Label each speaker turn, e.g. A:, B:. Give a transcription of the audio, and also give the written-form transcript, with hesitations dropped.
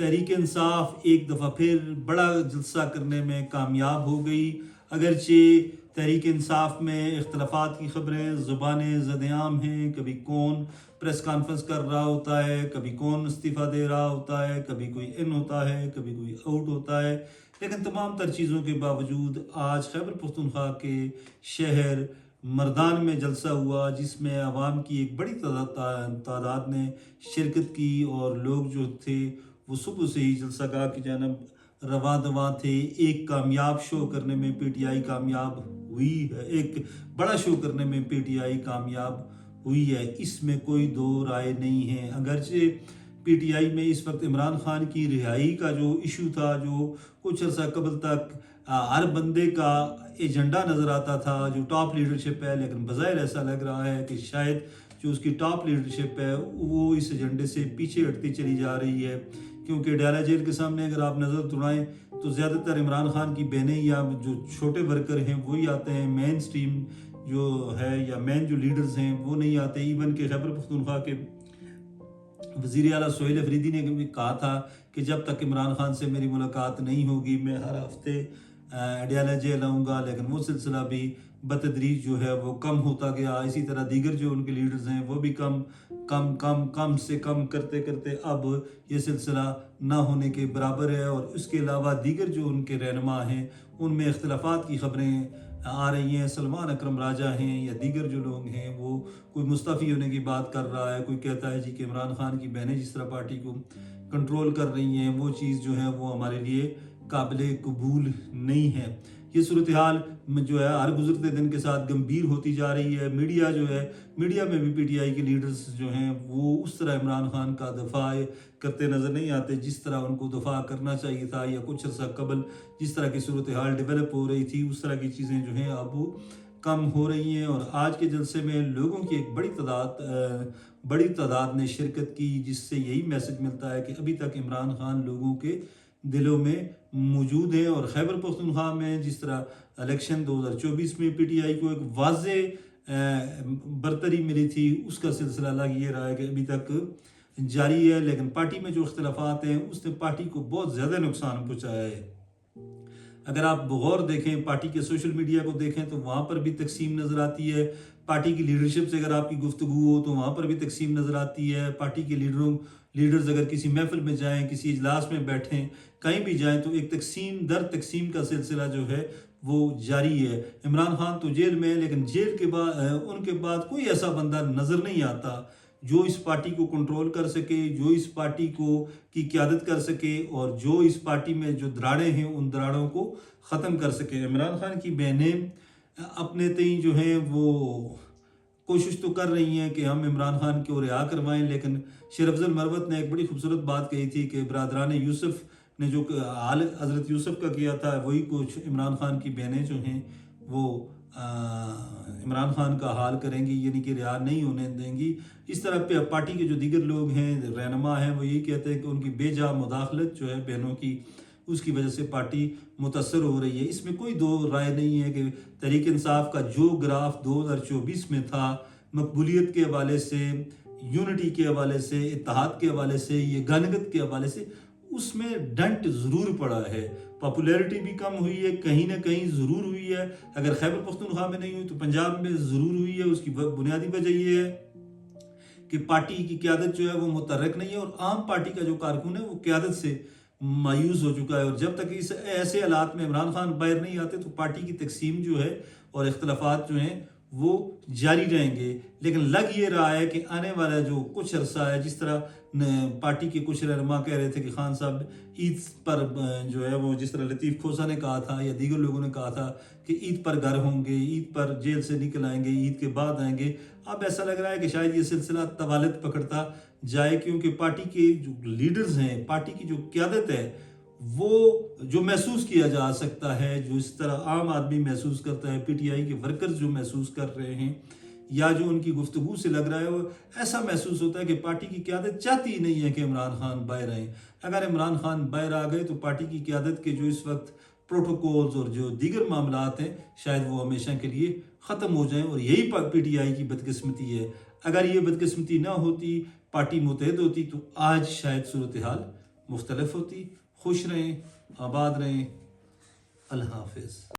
A: تحریک انصاف ایک دفعہ پھر بڑا جلسہ کرنے میں کامیاب ہو گئی، اگرچہ تحریک انصاف میں اختلافات کی خبریں زبانیں زد عام ہیں، کبھی کون پریس کانفرنس کر رہا ہوتا ہے، کبھی کون استعفیٰ دے رہا ہوتا ہے، کبھی کوئی ان ہوتا ہے، کبھی کوئی آؤٹ ہوتا ہے، لیکن تمام تر چیزوں کے باوجود آج خیبر پختونخوا کے شہر مردان میں جلسہ ہوا، جس میں عوام کی ایک بڑی تعداد نے شرکت کی، اور لوگ جو تھے وہ صبح سے ہی جلسہ گاہ کی جانب رواں دواں تھے۔ ایک کامیاب شو کرنے میں پی ٹی آئی کامیاب ہوئی ہے، ایک بڑا شو کرنے میں پی ٹی آئی کامیاب ہوئی ہے، اس میں کوئی دو رائے نہیں ہے۔ اگرچہ پی ٹی آئی میں اس وقت عمران خان کی رہائی کا جو ایشو تھا، جو کچھ عرصہ قبل تک ہر بندے کا ایجنڈا نظر آتا تھا، جو ٹاپ لیڈرشپ ہے، لیکن بظاہر ایسا لگ رہا ہے کہ شاید جو اس کی ٹاپ لیڈرشپ ہے وہ اس ایجنڈے سے پیچھے ہٹتی چلی جا رہی ہے، کیونکہ ڈیالہ جیل کے سامنے اگر آپ نظر دوڑائیں تو زیادہ تر عمران خان کی بہنیں یا جو چھوٹے ورکر ہیں وہی آتے ہیں، مین سٹریم جو ہے یا مین جو لیڈرز ہیں وہ نہیں آتے۔ ایون کہ خیبر پختونخوا کے وزیر اعلیٰ سہیل افریدی نے بھی کہا تھا کہ جب تک عمران خان سے میری ملاقات نہیں ہوگی میں ہر ہفتے ڈیالہ جیل آؤں گا، لیکن وہ سلسلہ بھی بتدریج جو ہے وہ کم ہوتا گیا۔ اسی طرح دیگر جو ان کے لیڈرز ہیں وہ بھی کم سے کم کرتے کرتے اب یہ سلسلہ نہ ہونے کے برابر ہے، اور اس کے علاوہ دیگر جو ان کے رہنما ہیں ان میں اختلافات کی خبریں آ رہی ہیں۔ سلمان اکرم راجہ ہیں یا دیگر جو لوگ ہیں، وہ کوئی مستعفی ہونے کی بات کر رہا ہے، کوئی کہتا ہے جی کہ عمران خان کی بہنیں جس طرح پارٹی کو کنٹرول کر رہی ہیں وہ چیز جو ہے وہ ہمارے لیے قابل قبول نہیں ہے۔ یہ صورتحال جو ہے ہر گزرتے دن کے ساتھ گمبھیر ہوتی جا رہی ہے۔ میڈیا میں بھی پی ٹی آئی کے لیڈرز جو ہیں وہ اس طرح عمران خان کا دفاع کرتے نظر نہیں آتے جس طرح ان کو دفاع کرنا چاہیے تھا، یا کچھ عرصہ قبل جس طرح کی صورتحال ڈیولپ ہو رہی تھی اس طرح کی چیزیں جو ہیں اب وہ کم ہو رہی ہیں۔ اور آج کے جلسے میں لوگوں کی ایک بڑی تعداد نے شرکت کی، جس سے یہی میسج ملتا ہے کہ ابھی تک عمران خان لوگوں کے دلوں میں موجود ہیں۔ اور خیبر پختونخوا میں جس طرح الیکشن 2024 میں پی ٹی آئی کو ایک واضح برتری ملی تھی، اس کا سلسلہ لگ یہ رہا ہے کہ ابھی تک جاری ہے، لیکن پارٹی میں جو اختلافات ہیں اس نے پارٹی کو بہت زیادہ نقصان پہنچایا ہے۔ اگر آپ بغور دیکھیں، پارٹی کے سوشل میڈیا کو دیکھیں تو وہاں پر بھی تقسیم نظر آتی ہے، پارٹی کی لیڈرشپ سے اگر آپ کی گفتگو ہو تو وہاں پر بھی تقسیم نظر آتی ہے، پارٹی کے لیڈرز اگر کسی محفل میں جائیں، کسی اجلاس میں بیٹھیں، کہیں بھی جائیں تو ایک تقسیم در تقسیم کا سلسلہ جو ہے وہ جاری ہے۔ عمران خان تو جیل میں ہے، لیکن جیل کے بعد ان کے بعد کوئی ایسا بندہ نظر نہیں آتا جو اس پارٹی کو کنٹرول کر سکے، جو اس پارٹی کی قیادت کر سکے، اور جو اس پارٹی میں جو دراڑیں ہیں ان دراڑوں کو ختم کر سکے۔ عمران خان کی بہنیں اپنے تئیں جو ہیں وہ کوشش تو کر رہی ہیں کہ ہم عمران خان کو رہا کروائیں، لیکن شیر افضل مروت نے ایک بڑی خوبصورت بات کہی تھی کہ برادران یوسف نے جو حال حضرت یوسف کا کیا تھا وہی کچھ عمران خان کی بہنیں جو ہیں وہ عمران خان کا حال کریں گی، یعنی کہ رہا نہیں ہونے دیں گی۔ اس طرح پارٹی کے جو دیگر لوگ ہیں، رہنما ہیں، وہ یہی کہتے ہیں کہ ان کی بے جا مداخلت جو ہے بہنوں کی، اس کی وجہ سے پارٹی متاثر ہو رہی ہے۔ اس میں کوئی دو رائے نہیں ہے کہ تحریک انصاف کا جو گراف 2024 میں تھا، مقبولیت کے حوالے سے، یونٹی کے حوالے سے، اتحاد کے حوالے سے، یہ گانگت کے حوالے سے، اس میں ڈنٹ ضرور پڑا ہے۔ پاپولیرٹی بھی کم ہوئی ہے، کہیں نہ کہیں ضرور ہوئی ہے۔ اگر خیبر پختونخوا میں نہیں ہوئی تو پنجاب میں ضرور ہوئی ہے۔ اس کی بنیادی وجہ یہ ہے کہ پارٹی کی قیادت جو ہے وہ متحرک نہیں ہے، اور عام پارٹی کا جو کارکن ہے وہ قیادت سے مایوس ہو چکا ہے۔ اور جب تک اس ایسے حالات میں عمران خان باہر نہیں آتے تو پارٹی کی تقسیم جو ہے اور اختلافات جو ہیں وہ جاری رہیں گے۔ لیکن لگ یہ رہا ہے کہ آنے والا جو کچھ عرصہ ہے، جس طرح پارٹی کے کچھ رہنما کہہ رہے تھے کہ خان صاحب عید پر جو ہے وہ، جس طرح لطیف کھوسہ نے کہا تھا یا دیگر لوگوں نے کہا تھا کہ عید پر گھر ہوں گے، عید پر جیل سے نکل آئیں گے، عید کے بعد آئیں گے، اب ایسا لگ رہا ہے کہ شاید یہ سلسلہ طوالت پکڑتا جائے، کیونکہ پارٹی کے جو لیڈرز ہیں، پارٹی کی جو قیادت ہے، وہ جو محسوس کیا جا سکتا ہے، جو اس طرح عام آدمی محسوس کرتا ہے، پی ٹی آئی کے ورکرز جو محسوس کر رہے ہیں، یا جو ان کی گفتگو سے لگ رہا ہے، وہ ایسا محسوس ہوتا ہے کہ پارٹی کی قیادت چاہتی ہی نہیں ہے کہ عمران خان باہر آئیں۔ اگر عمران خان باہر آ گئے تو پارٹی کی قیادت کے جو اس وقت پروٹوکولز اور جو دیگر معاملات ہیں شاید وہ ہمیشہ کے لیے ختم ہو جائیں، اور یہی پی ٹی آئی کی بدقسمتی ہے۔ اگر یہ بدقسمتی نہ ہوتی، پارٹی متحد ہوتی، تو آج شاید صورتحال مختلف ہوتی. خوش رہیں, آباد رہیں. اللہ حافظ.